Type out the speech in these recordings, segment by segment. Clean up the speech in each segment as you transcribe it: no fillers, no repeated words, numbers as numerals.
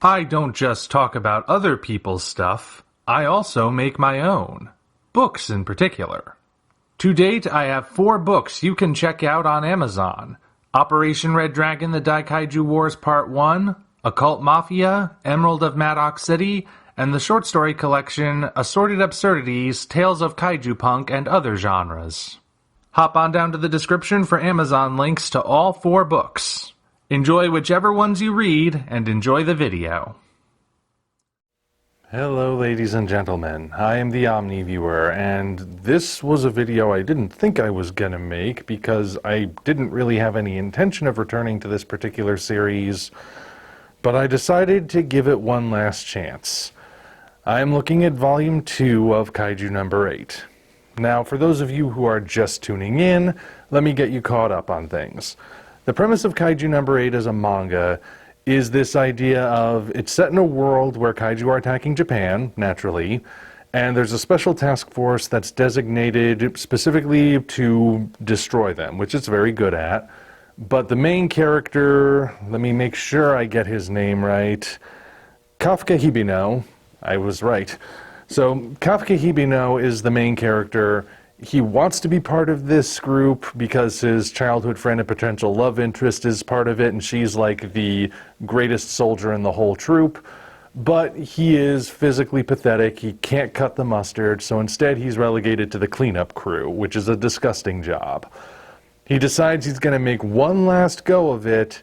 I don't just talk about other people's stuff, I also make my own. Books in particular. To date, I have 4 books you can check out on Amazon. Operation Red Dragon: The Kaiju Wars Part 1, Occult Mafia, Emerald of Maddox City, and the short story collection Assorted Absurdities, Tales of Kaiju Punk and Other Genres. Hop on down to the description for Amazon links to all 4 books. Enjoy whichever ones you read, and enjoy the video. Hello ladies and gentlemen, I am the Omni viewer, and this was a video I didn't think I was gonna make because I didn't really have any intention of returning to this particular series, but I decided to give it one last chance. I am looking at Volume 2 of Kaiju number 8. Now, for those of you who are just tuning in, let me get you caught up on things. The premise of Kaiju number 8 as a manga is this idea of it's set in a world where kaiju are attacking Japan, naturally, and there's a special task force that's designated specifically to destroy them, which it's very good at. But the main character, let me make sure I get his name right, Kafka Hibino, I was right. So Kafka Hibino is the main character. He wants to be part of this group because his childhood friend and potential love interest is part of it, and she's like the greatest soldier in the whole troop. But he is physically pathetic, he can't cut the mustard, so instead he's relegated to the cleanup crew, which is a disgusting job. He decides he's going to make one last go of it,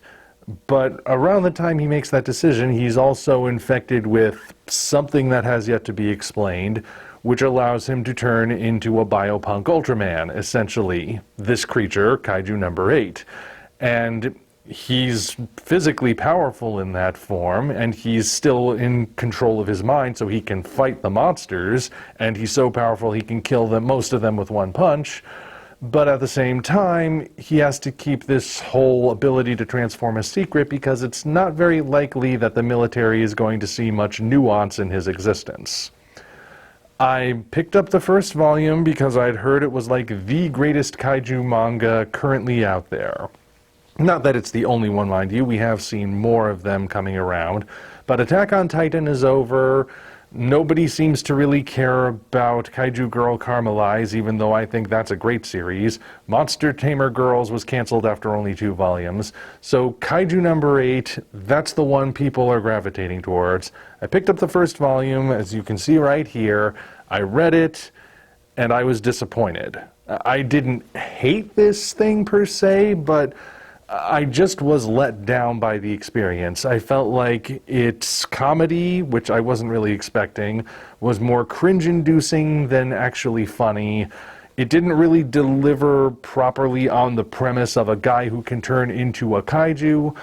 but around the time he makes that decision, he's also infected with something that has yet to be explained, which allows him to turn into a biopunk Ultraman, essentially. This creature, Kaiju number 8. And he's physically powerful in that form, and he's still in control of his mind, so he can fight the monsters, and he's so powerful he can kill them, most of them with one punch. But at the same time, he has to keep this whole ability to transform a secret because it's not very likely that the military is going to see much nuance in his existence. I picked up the first volume because I'd heard it was like the greatest kaiju manga currently out there. Not that it's the only one, mind you, we have seen more of them coming around. But Attack on Titan is over. Nobody seems to really care about Kaiju Girl Carmelize, even though I think that's a great series. Monster Tamer Girls was canceled after only 2 volumes. So Kaiju number 8, that's the one people are gravitating towards. I picked up the first volume, as you can see right here. I read it, and I was disappointed. I didn't hate this thing per se, but I just was let down by the experience. I felt like its comedy, which I wasn't really expecting, was more cringe-inducing than actually funny. It didn't really deliver properly on the premise of a guy who can turn into a kaiju,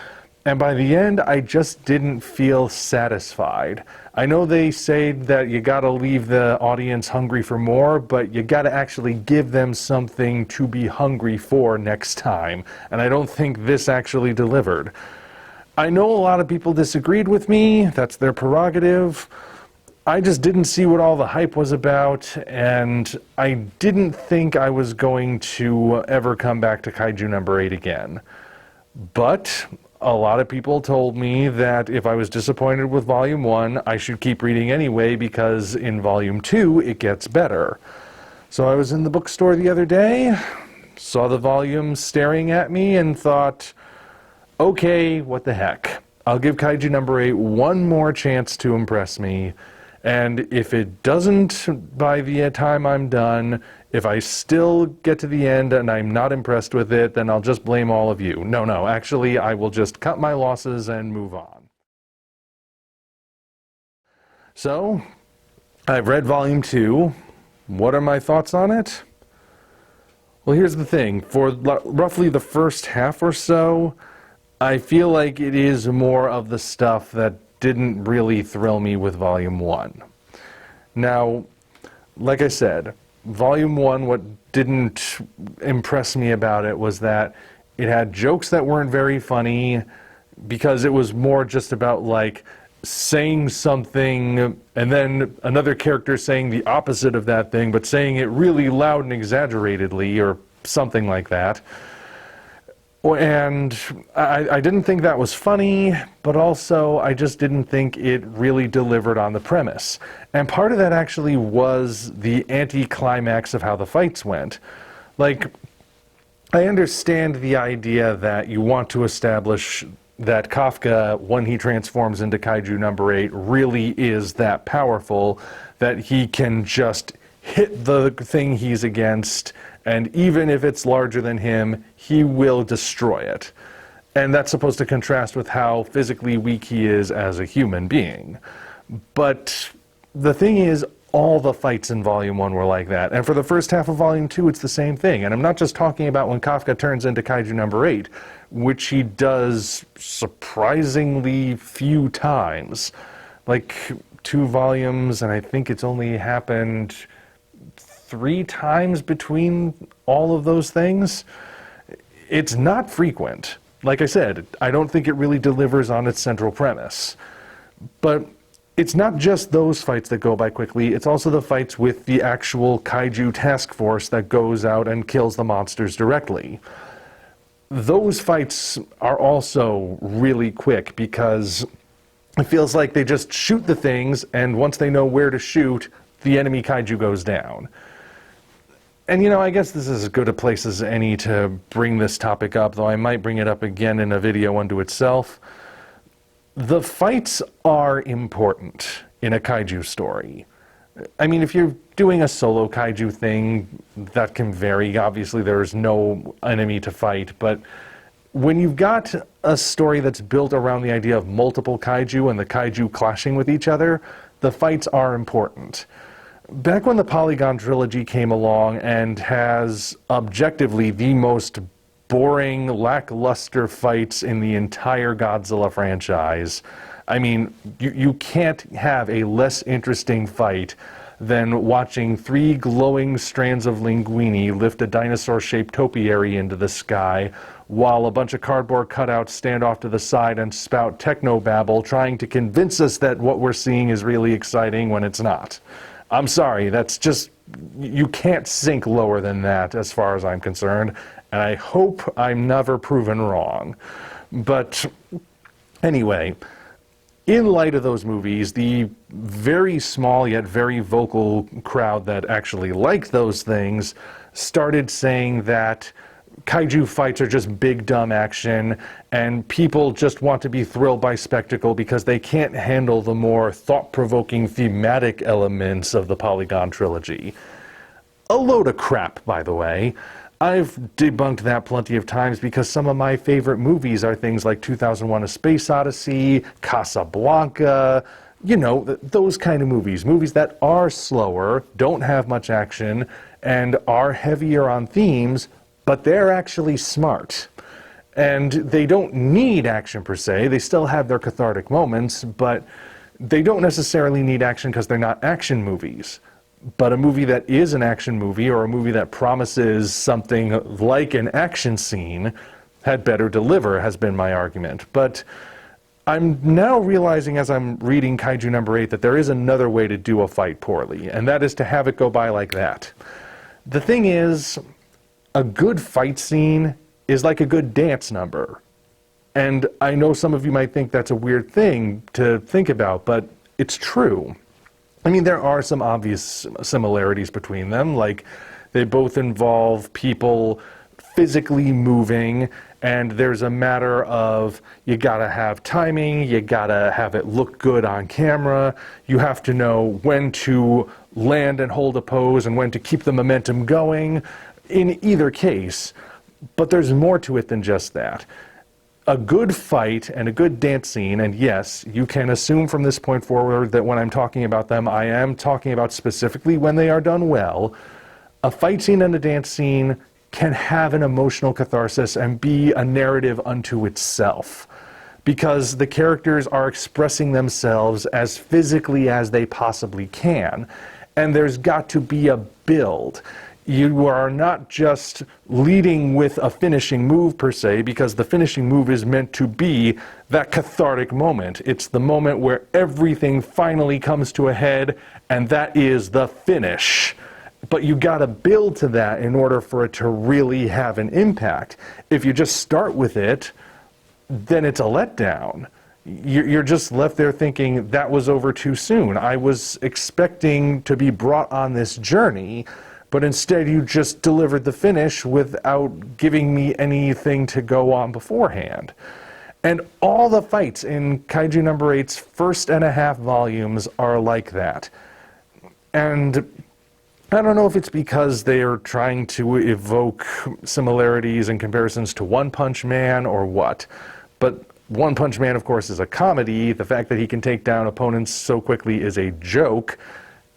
and by the end, I just didn't feel satisfied. I know they say that you gotta leave the audience hungry for more, but you gotta actually give them something to be hungry for next time, and I don't think this actually delivered. I know a lot of people disagreed with me, that's their prerogative. I just didn't see what all the hype was about, and I didn't think I was going to ever come back to Kaiju number 8 again. But a lot of people told me that if I was disappointed with Volume 1, I should keep reading anyway because in Volume 2 it gets better. So I was in the bookstore the other day, saw the volume staring at me and thought, okay, what the heck. I'll give Kaiju number 8 one more chance to impress me, and if it doesn't by the time I'm done, if I still get to the end and I'm not impressed with it, then I'll just blame all of you. No, actually, I will just cut my losses and move on. So, I've read Volume 2. What are my thoughts on it? Well, here's the thing. For roughly the first half or so, I feel like it is more of the stuff that didn't really thrill me with Volume 1. Now, like I said, Volume 1, what didn't impress me about it was that it had jokes that weren't very funny because it was more just about like saying something and then another character saying the opposite of that thing, but saying it really loud and exaggeratedly or something like that. And I didn't think that was funny, but also I just didn't think it really delivered on the premise. And part of that actually was the anticlimax of how the fights went. Like, I understand the idea that you want to establish that Kafka, when he transforms into Kaiju number 8, really is that powerful, that he can just hit the thing he's against, and even if it's larger than him, he will destroy it. And that's supposed to contrast with how physically weak he is as a human being. But the thing is, all the fights in Volume 1 were like that. And for the first half of Volume 2, it's the same thing. And I'm not just talking about when Kafka turns into Kaiju number 8, which he does surprisingly few times. Like 2 volumes, and I think it's only happened 3 times between all of those things. It's not frequent. Like I said, I don't think it really delivers on its central premise. But it's not just those fights that go by quickly, it's also the fights with the actual Kaiju task force that goes out and kills the monsters directly. Those fights are also really quick because it feels like they just shoot the things, and once they know where to shoot, the enemy Kaiju goes down. And you know, I guess this is as good a place as any to bring this topic up, though I might bring it up again in a video unto itself. The fights are important in a Kaiju story. I mean, if you're doing a solo Kaiju thing, that can vary. Obviously, there's no enemy to fight, but when you've got a story that's built around the idea of multiple Kaiju and the Kaiju clashing with each other, the fights are important. Back when the Polygon trilogy came along and has objectively the most boring, lackluster fights in the entire Godzilla franchise, I mean, you can't have a less interesting fight than watching 3 glowing strands of linguini lift a dinosaur-shaped topiary into the sky, while a bunch of cardboard cutouts stand off to the side and spout technobabble, trying to convince us that what we're seeing is really exciting when it's not. I'm sorry, that's just, you can't sink lower than that as far as I'm concerned, and I hope I'm never proven wrong. But anyway, in light of those movies, the very small yet very vocal crowd that actually liked those things started saying that Kaiju fights are just big dumb action, and people just want to be thrilled by spectacle because they can't handle the more thought-provoking thematic elements of the Polygon trilogy. A load of crap, by the way. I've debunked that plenty of times because some of my favorite movies are things like 2001: A Space Odyssey, Casablanca, you know, those kind of movies. Movies that are slower, don't have much action, and are heavier on themes, but they're actually smart. And they don't need action per se. They still have their cathartic moments, but they don't necessarily need action because they're not action movies. But a movie that is an action movie, or a movie that promises something like an action scene, had better deliver, has been my argument. But I'm now realizing as I'm reading Kaiju number 8 that there is another way to do a fight poorly, and that is to have it go by like that. The thing is, a good fight scene is like a good dance number. And I know some of you might think that's a weird thing to think about, but it's true. I mean, there are some obvious similarities between them, like they both involve people physically moving, and there's a matter of you gotta have timing, you gotta have it look good on camera, you have to know when to land and hold a pose and when to keep the momentum going in either case. But there's more to it than just that. A good fight and a good dance scene, and yes, you can assume from this point forward that when I'm talking about them, I am talking about specifically when they are done well. A fight scene and a dance scene can have an emotional catharsis and be a narrative unto itself, because the characters are expressing themselves as physically as they possibly can, and there's got to be a build. You are not just leading with a finishing move per se, because the finishing move is meant to be that cathartic moment. It's the moment where everything finally comes to a head, and that is the finish. But you gotta build to that in order for it to really have an impact. If you just start with it, then it's a letdown. You're just left there thinking that was over too soon. I was expecting to be brought on this journey, but instead you just delivered the finish without giving me anything to go on beforehand. And all the fights in Kaiju number 8's first and a half volumes are like that. And I don't know if it's because they are trying to evoke similarities and comparisons to One Punch Man or what, but One Punch Man, of course, is a comedy. The fact that he can take down opponents so quickly is a joke.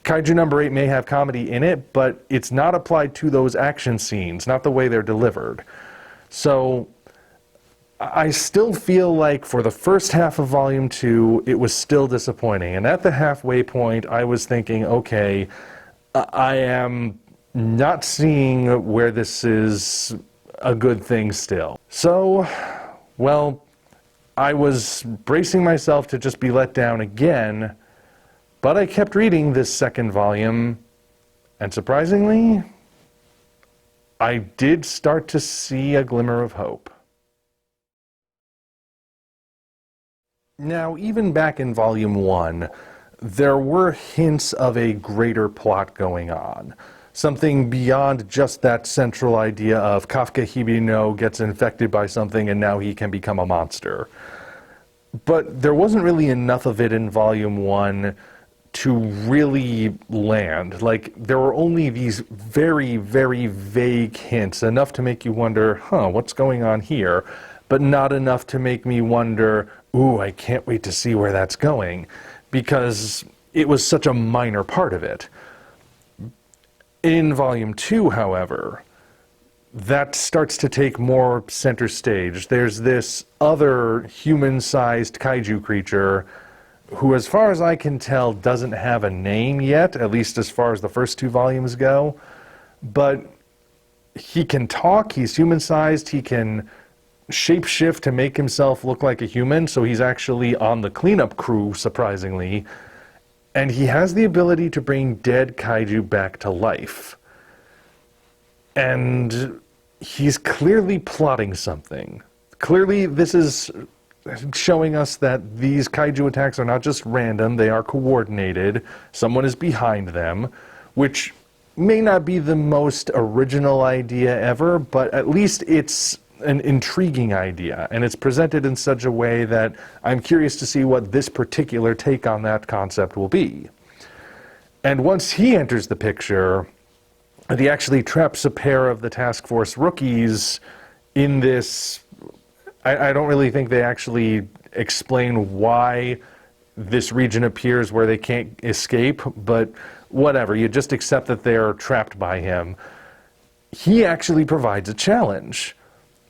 Kaiju number 8 may have comedy in it, but it's not applied to those action scenes, not the way they're delivered. So I still feel like for the first half of Volume 2, it was still disappointing. And at the halfway point, I was thinking, okay, I am not seeing where this is a good thing still. So, well, I was bracing myself to just be let down again, but I kept reading this second volume, and surprisingly, I did start to see a glimmer of hope. Now, even back in Volume 1, there were hints of a greater plot going on. Something beyond just that central idea of Kafka Hibino gets infected by something and now he can become a monster. But there wasn't really enough of it in Volume 1 to really land. Like, there were only these very, very vague hints, enough to make you wonder, what's going on here? But not enough to make me wonder, ooh, I can't wait to see where that's going, because it was such a minor part of it. In Volume 2, however, that starts to take more center stage. There's this other human-sized kaiju creature who, as far as I can tell, doesn't have a name yet, at least as far as the first 2 volumes go. But he can talk, he's human-sized, he can shapeshift to make himself look like a human, so he's actually on the cleanup crew, surprisingly. And he has the ability to bring dead kaiju back to life. And he's clearly plotting something. Clearly, this is showing us that these kaiju attacks are not just random, they are coordinated. Someone is behind them, which may not be the most original idea ever, but at least it's an intriguing idea, and it's presented in such a way that I'm curious to see what this particular take on that concept will be. And once he enters the picture, and he actually traps a pair of the task force rookies in this. I don't really think they actually explain why this region appears where they can't escape, but whatever, you just accept that they're trapped by him. He actually provides a challenge.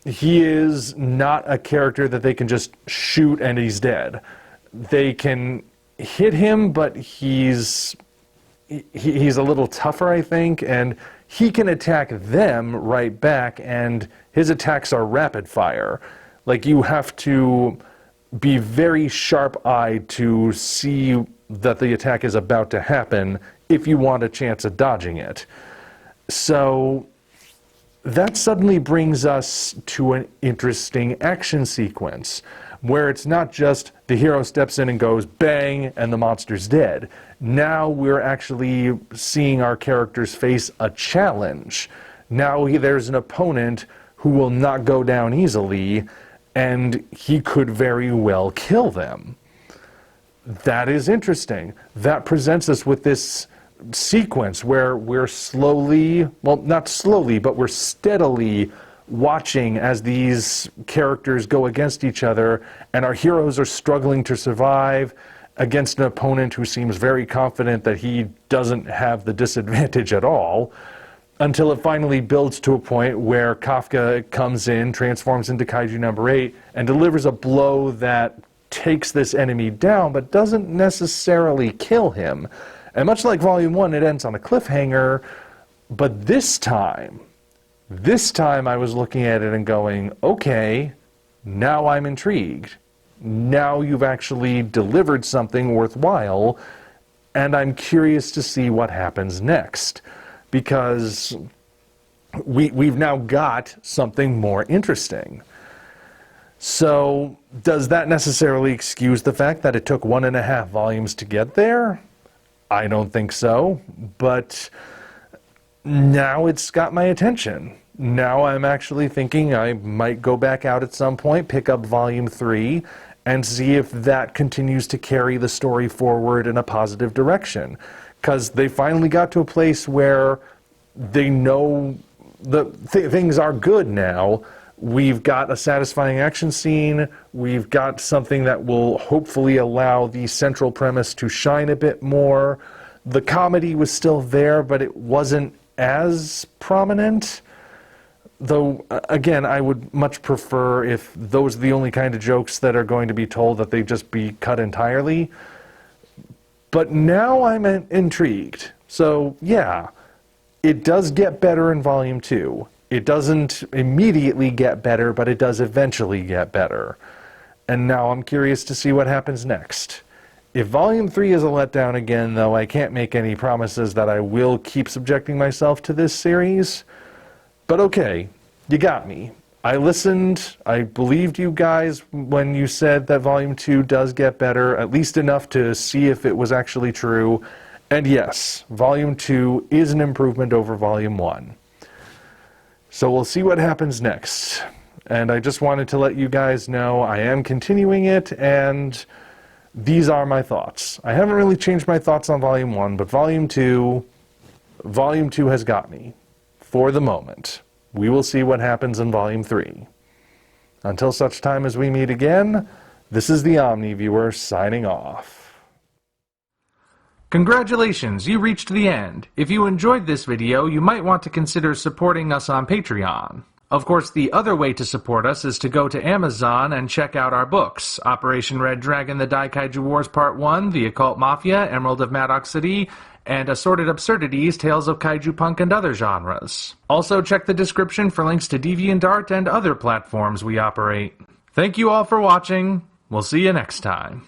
He is not a character that they can just shoot and he's dead. They can hit him, but he's a little tougher, I think, and he can attack them right back, and his attacks are rapid fire. Like, you have to be very sharp-eyed to see that the attack is about to happen if you want a chance at dodging it. So that suddenly brings us to an interesting action sequence, where it's not just the hero steps in and goes bang and the monster's dead. Now we're actually seeing our characters face a challenge. Now there's an opponent who will not go down easily, and he could very well kill them. That is interesting. That presents us with this sequence where we're slowly, well, not slowly, but we're steadily watching as these characters go against each other, and our heroes are struggling to survive against an opponent who seems very confident that he doesn't have the disadvantage at all, until it finally builds to a point where Kafka comes in, transforms into Kaiju number 8, and delivers a blow that takes this enemy down, but doesn't necessarily kill him. And much like Volume 1, it ends on a cliffhanger, but this time I was looking at it and going, okay, now I'm intrigued. Now you've actually delivered something worthwhile, and I'm curious to see what happens next. because we've now got something more interesting. So, does that necessarily excuse the fact that it took 1.5 volumes to get there? I don't think so, but now it's got my attention. Now I'm actually thinking I might go back out at some point, pick up volume 3, and see if that continues to carry the story forward in a positive direction. Because they finally got to a place where they know things are good now. We've got a satisfying action scene. We've got something that will hopefully allow the central premise to shine a bit more. The comedy was still there, but it wasn't as prominent. Though, again, I would much prefer if those are the only kind of jokes that are going to be told, that they just be cut entirely. But now I'm intrigued. So, yeah, it does get better in Volume 2. It doesn't immediately get better, but it does eventually get better. And now I'm curious to see what happens next. If Volume 3 is a letdown again, though, I can't make any promises that I will keep subjecting myself to this series. But okay, you got me. I listened, I believed you guys when you said that Volume 2 does get better, at least enough to see if it was actually true. And yes, Volume 2 is an improvement over Volume 1. So we'll see what happens next. And I just wanted to let you guys know I am continuing it, and these are my thoughts. I haven't really changed my thoughts on Volume 1, but Volume 2 has got me. For the moment. We will see what happens in Volume 3. Until such time as we meet again, this is the Omni Viewer signing off. Congratulations, you reached the end. If you enjoyed this video, you might want to consider supporting us on Patreon. Of course, the other way to support us is to go to Amazon and check out our books: Operation Red Dragon, The Kaiju Wars Part 1, The Occult Mafia, Emerald of Maddox City, and Assorted Absurdities, Tales of Kaiju Punk and Other Genres. Also check the description for links to DeviantArt and other platforms we operate. Thank you all for watching. We'll see you next time.